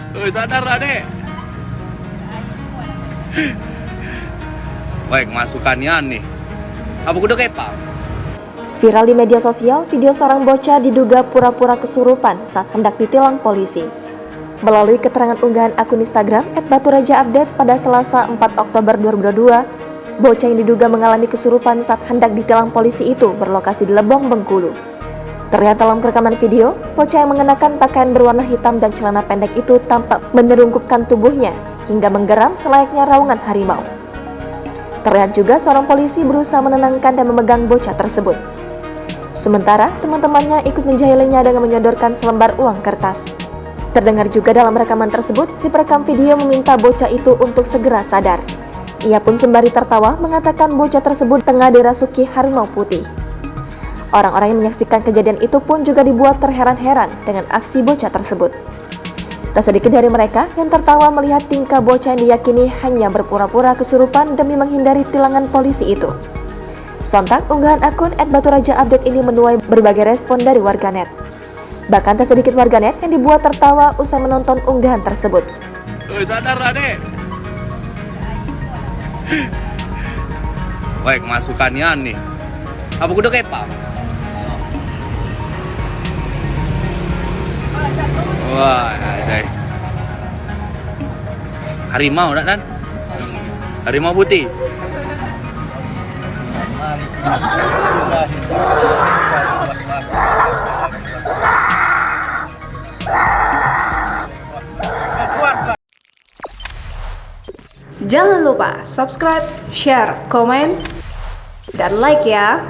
Sadar adek. Baik, masukannya nih. Apa kudu kepang? Viral di media sosial, video seorang bocah diduga pura-pura kesurupan saat hendak ditilang polisi. Melalui keterangan unggahan akun Instagram @baturajaupdate pada Selasa 4 Oktober 2022, bocah yang diduga mengalami kesurupan saat hendak ditilang polisi itu berlokasi di Lebong, Bengkulu. Terlihat dalam rekaman video, bocah yang mengenakan pakaian berwarna hitam dan celana pendek itu tampak menyerungkupkan tubuhnya hingga menggeram selayaknya raungan harimau. Terlihat juga seorang polisi berusaha menenangkan dan memegang bocah tersebut. Sementara teman-temannya ikut menjahilinya dengan menyodorkan selembar uang kertas. Terdengar juga dalam rekaman tersebut, si perekam video meminta bocah itu untuk segera sadar. Ia pun sembari tertawa mengatakan bocah tersebut tengah dirasuki harimau putih. Orang-orang yang menyaksikan kejadian itu pun juga dibuat terheran-heran dengan aksi bocah tersebut. Tak sedikit dari mereka yang tertawa melihat tingkah bocah yang diyakini hanya berpura-pura kesurupan demi menghindari tilangan polisi itu. Sontak, unggahan akun @baturajaupdate ini menuai berbagai respon dari warganet. Bahkan tak sedikit warganet yang dibuat tertawa usai menonton unggahan tersebut. Sadar adek. Baik, masukannya nih. Apa kudu kepang? Wah, adek. Harimau nak kan? Harimau putih. Jangan lupa subscribe, share, komen, dan like ya.